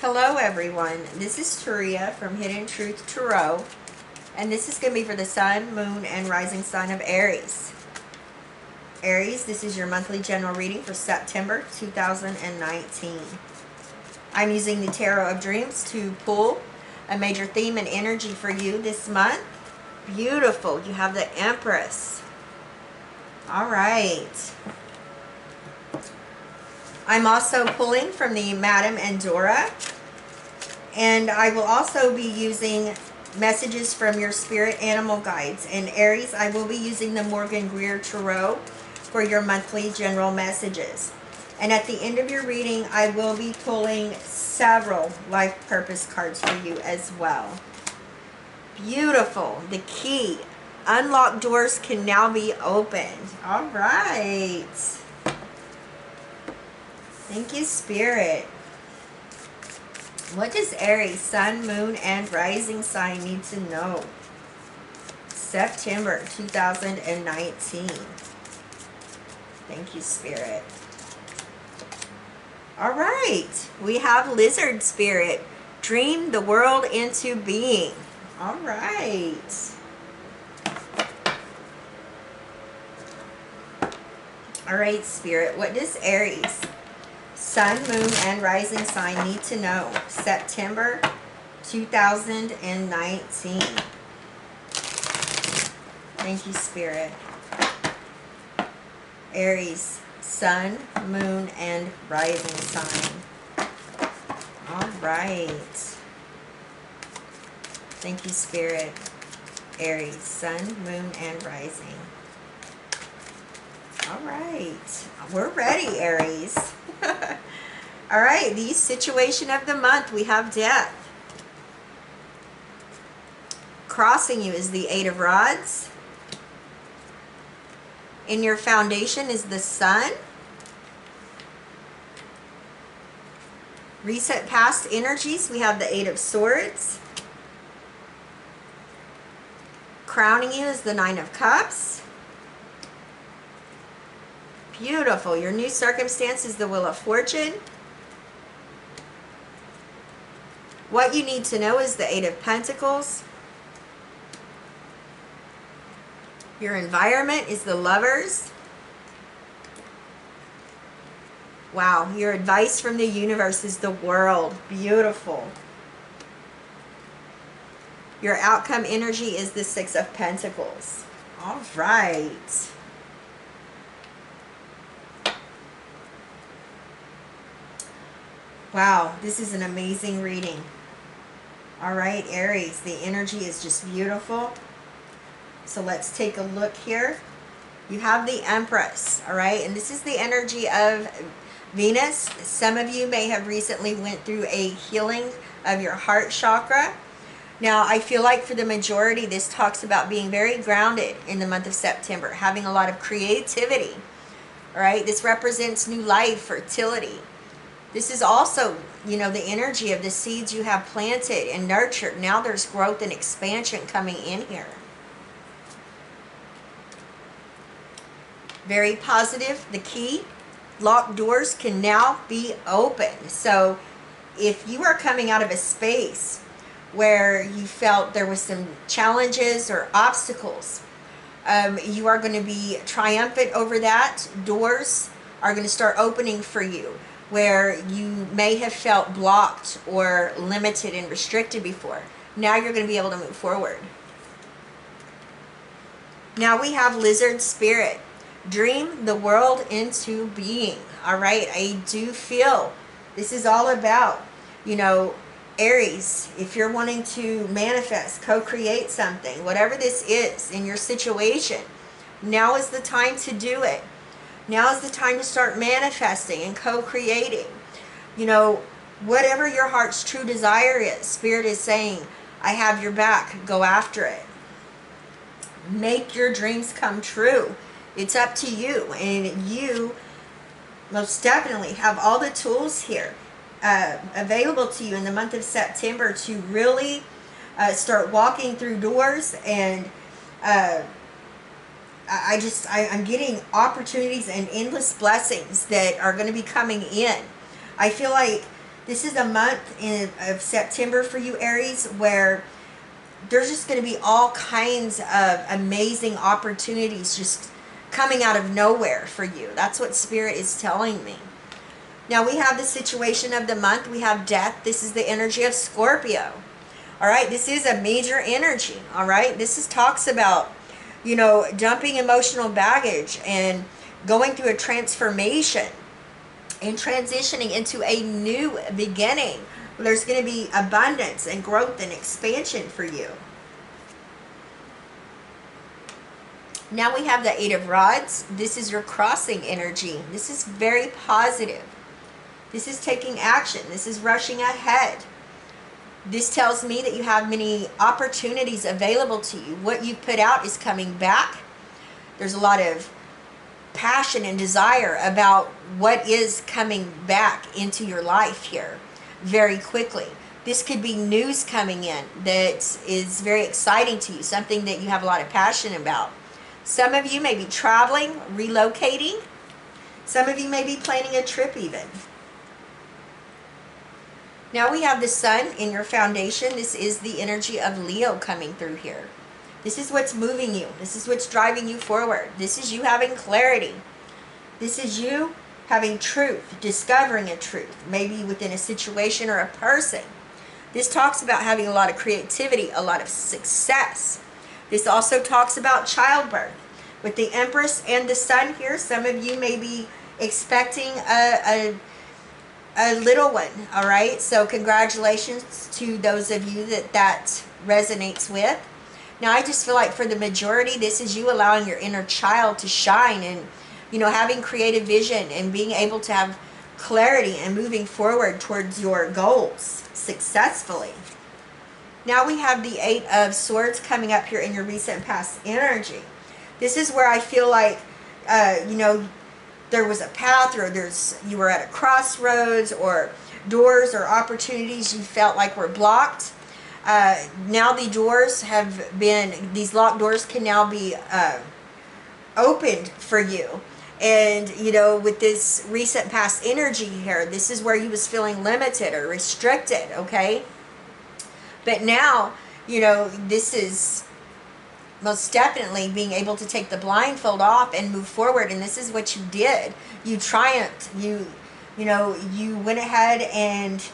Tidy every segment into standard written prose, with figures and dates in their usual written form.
Hello everyone, this is Taria from Hidden Truth Tarot, and this is going to be for the Sun, Moon, and Rising sign of Aries. Aries, this is your monthly general reading for September 2019. I'm using the Tarot of Dreams to pull a major theme and energy for you this month. Beautiful, you have the Empress. Alright. I'm also pulling from the Madame and Dora. And I will also be using messages from your spirit animal guides. And Aries, I will be using the Morgan Greer Tarot for your monthly general messages. And at the end of your reading, I will be pulling several life purpose cards for you as well. Beautiful. The key. Unlocked doors can now be opened. All right. Thank you, Spirit. What does Aries, Sun, Moon, and Rising sign need to know? September 2019. Thank you, Spirit. All right. We have Lizard Spirit. Dream the world into being. All right. All right, Spirit. What does Aries, Sun, Moon, and Rising sign need to know? September 2019. Thank you, Spirit. Aries, Sun, Moon, and Rising sign. All right. Thank you, Spirit. Aries, Sun, Moon, and Rising. All right. We're ready, Aries. All right, the situation of the month, we have Death. Crossing you is the Eight of Rods. In your foundation is the Sun. Reset past energies, we have the Eight of Swords. Crowning you is the Nine of Cups. Beautiful. Your new circumstance is the Wheel of Fortune. What you need to know is the Eight of Pentacles. Your environment is the Lovers. Wow. Your advice from the universe is the World. Beautiful. Your outcome energy is the Six of Pentacles. All right. Wow, this is an amazing reading. All right, Aries, the energy is just beautiful. So let's take a look here. You have the Empress, all right? And this is the energy of Venus. Some of you may have recently went through a healing of your heart chakra. Now, I feel like for the majority, this talks about being very grounded in the month of September, having a lot of creativity, all right? This represents new life, fertility. This is also, you know, the energy of the seeds you have planted and nurtured. Now there's growth and expansion coming in here. Very positive. The key, locked doors can now be opened. So if you are coming out of a space where you felt there was some challenges or obstacles, you are going to be triumphant over that. Doors are going to start opening for you where you may have felt blocked or limited and restricted before. Now you're going to be able to move forward. Now we have Lizard Spirit. Dream the world into being. All right, I do feel this is all about, you know, Aries, if you're wanting to manifest, co-create something, whatever this is in your situation, now is the time to do it. Now is the time to start manifesting and co-creating. You know, whatever your heart's true desire is, Spirit is saying, I have your back. Go after it. Make your dreams come true. It's up to you. And you most definitely have all the tools here available to you in the month of September to really start walking through doors. And I'm getting opportunities and endless blessings that are going to be coming in. I feel like This is a month of September for you, Aries, where there's just going to be all kinds of amazing opportunities just coming out of nowhere for you. That's what Spirit is telling me. Now we have the situation of the month. We have death. This is the energy of Scorpio. All right, this is a major energy. All right, talks about, you know, dumping emotional baggage and going through a transformation and transitioning into a new beginning. There's going to be abundance and growth and expansion for you. Now we have the Eight of Rods. This is your crossing energy. This is very positive. This is taking action. This is rushing ahead. This tells me that you have many opportunities available to you. What you put out is coming back. There's a lot of passion and desire about what is coming back into your life here very quickly. This could be news coming in that is very exciting to you, something that you have a lot of passion about. Some of you may be traveling, relocating. Some of you may be planning a trip even. Now we have the Sun in your foundation. This is the energy of Leo coming through here. This is what's moving you. This is what's driving you forward. This is you having clarity. This is you having truth, discovering a truth, maybe within a situation or a person. This talks about having a lot of creativity, a lot of success. This also talks about childbirth. With the Empress and the Sun here, some of you may be expecting a little one, all right? So congratulations to those of you that resonates with. Now, I just feel like for the majority, this is you allowing your inner child to shine and, you know, having creative vision and being able to have clarity and moving forward towards your goals successfully. Now we have the Eight of Swords coming up here in your recent past energy. This is where I feel like, you know, there was a path, or you were at a crossroads, or doors or opportunities you felt like were blocked. Now the doors have been, these locked doors can now be opened for you. And, you know, with this recent past energy here, this is where you was feeling limited or restricted, okay? But now, you know, this is most definitely being able to take the blindfold off and move forward. And this is what you did. You triumphed. You know, you went ahead and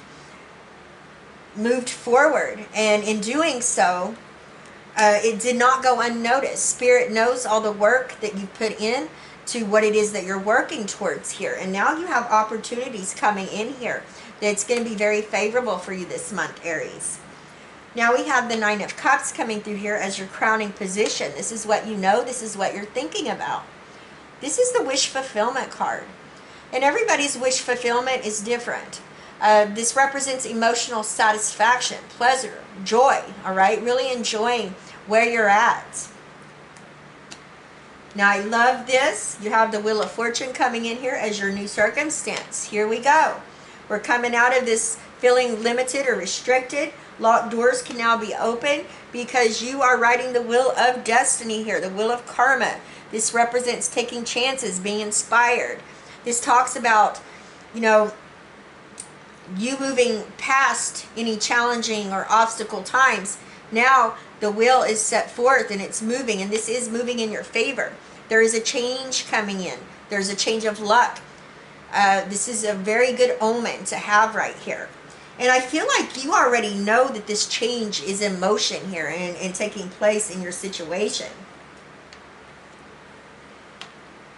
moved forward. And in doing so, it did not go unnoticed. Spirit knows all the work that you put in to what it is that you're working towards here. And now you have opportunities coming in here that's going to be very favorable for you this month, Aries. Now we have the Nine of Cups coming through here as your crowning position. This is what you know. This is what you're thinking about. This is the wish fulfillment card. And everybody's wish fulfillment is different. This represents emotional satisfaction, pleasure, joy, all right? Really enjoying where you're at. Now I love this. You have the Wheel of Fortune coming in here as your new circumstance. Here we go. We're coming out of this feeling limited or restricted. Locked doors can now be open because you are riding the wheel of destiny here, the wheel of karma. This represents taking chances, being inspired. This talks about, you know, you moving past any challenging or obstacle times. Now the wheel is set forth and it's moving, and this is moving in your favor. There is a change coming in. There's a change of luck. This is a very good omen to have right here. And I feel like you already know that this change is in motion here and taking place in your situation.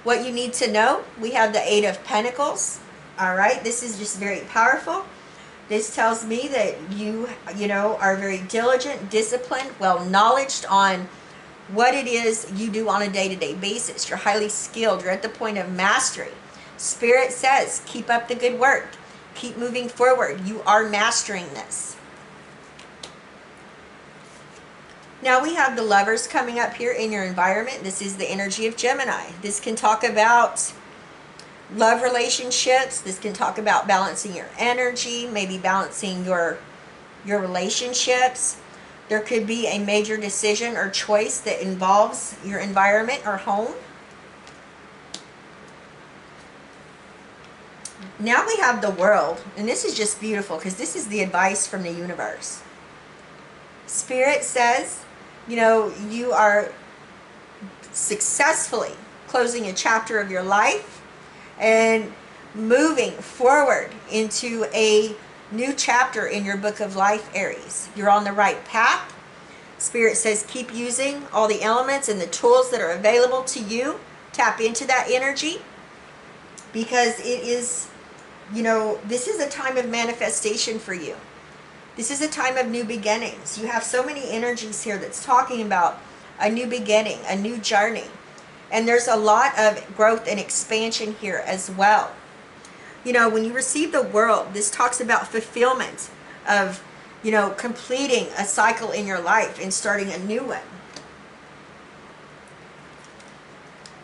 What you need to know, we have the Eight of Pentacles. All right, this is just very powerful. This tells me that you know, are very diligent, disciplined, well-knowledged on what it is you do on a day-to-day basis. You're highly skilled. You're at the point of mastery. Spirit says, keep up the good work. Keep moving forward. You are mastering this. Now we have the Lovers coming up here in your environment. This is the energy of Gemini. This can talk about love relationships. This can talk about balancing your energy, maybe balancing your relationships. There could be a major decision or choice that involves your environment or home. Now we have the world, and this is just beautiful because this is the advice from the universe. Spirit says, you know, you are successfully closing a chapter of your life and moving forward into a new chapter in your book of life, Aries. You're on the right path. Spirit says keep using all the elements and the tools that are available to you. Tap into that energy, because it is, you know, this is a time of manifestation for you. This is a time of new beginnings. You have so many energies here that's talking about a new beginning, a new journey. And there's a lot of growth and expansion here as well. You know, when you receive the world, this talks about fulfillment of, you know, completing a cycle in your life and starting a new one.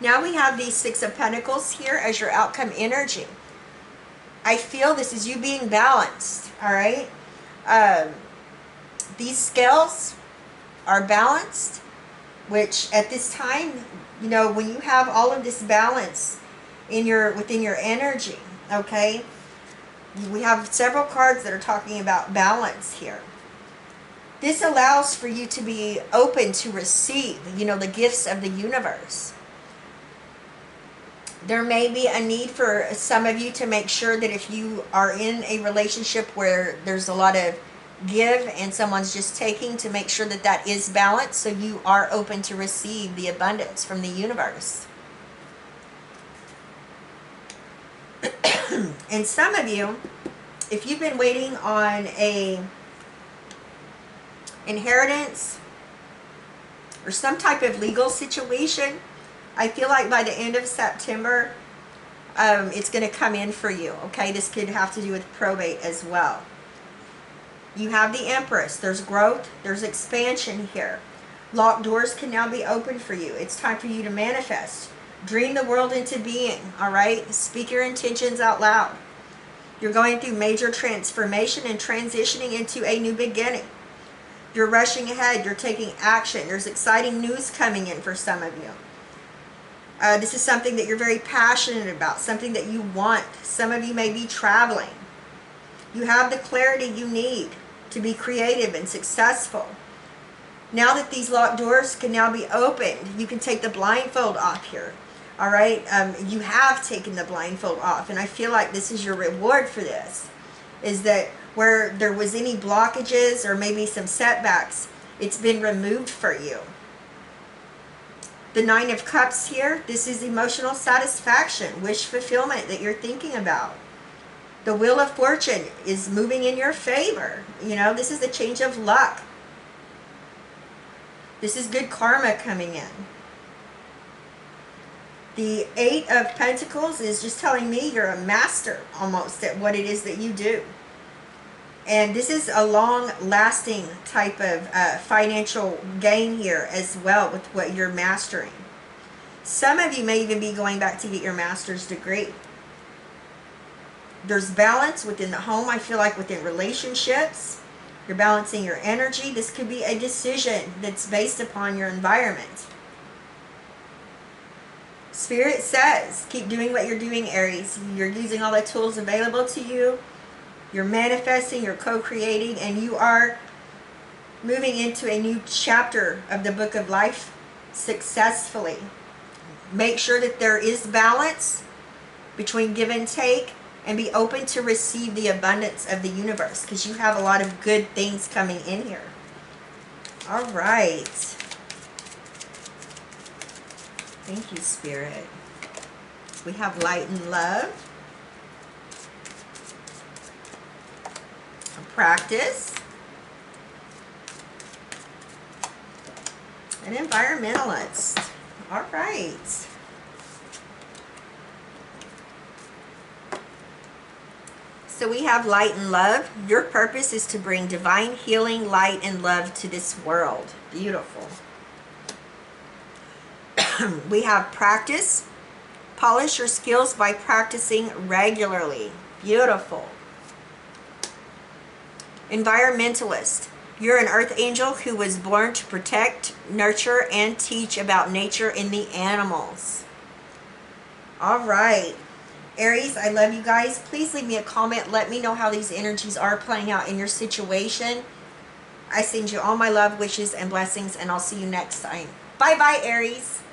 Now we have these Six of Pentacles here as your outcome energy. I feel this is you being balanced, all right? These scales are balanced, which at this time, you know, when you have all of this balance in within your energy, okay, we have several cards that are talking about balance here. This allows for you to be open to receive, you know, the gifts of the universe. There may be a need for some of you to make sure that if you are in a relationship where there's a lot of give and someone's just taking, to make sure that that is balanced so you are open to receive the abundance from the universe. And some of you, if you've been waiting on a inheritance or some type of legal situation, I feel like by the end of September, it's going to come in for you, okay? This could have to do with probate as well. You have the Empress. There's growth. There's expansion here. Locked doors can now be open for you. It's time for you to manifest. Dream the world into being, all right? Speak your intentions out loud. You're going through major transformation and transitioning into a new beginning. You're rushing ahead. You're taking action. There's exciting news coming in for some of you. This is something that you're very passionate about, something that you want. Some of you may be traveling. You have the clarity you need to be creative and successful. Now that these locked doors can now be opened, you can take the blindfold off here. All right? You have taken the blindfold off, and I feel like this is your reward for this, is that where there was any blockages or maybe some setbacks, it's been removed for you. The Nine of Cups here, this is emotional satisfaction, wish fulfillment that you're thinking about. The Wheel of Fortune is moving in your favor. You know, this is a change of luck. This is good karma coming in. The Eight of Pentacles is just telling me you're a master almost at what it is that you do. And this is a long-lasting type of financial gain here as well with what you're mastering. Some of you may even be going back to get your master's degree. There's balance within the home, I feel like within relationships. You're balancing your energy. This could be a decision that's based upon your environment. Spirit says, keep doing what you're doing, Aries. You're using all the tools available to you. You're manifesting, you're co-creating, and you are moving into a new chapter of the book of life successfully. Make sure that there is balance between give and take, and be open to receive the abundance of the universe, because you have a lot of good things coming in here. All right. Thank you, Spirit. We have light and love. Practice. An environmentalist. All right. So we have light and love. Your purpose is to bring divine healing, light, and love to this world. Beautiful. We have practice. Polish your skills by practicing regularly. Beautiful. Environmentalist. You're an earth angel who was born to protect, nurture, and teach about nature and the animals. All right. Aries, I love you guys. Please leave me a comment. Let me know how these energies are playing out in your situation. I send you all my love, wishes, and blessings, and I'll see you next time. Bye-bye, Aries.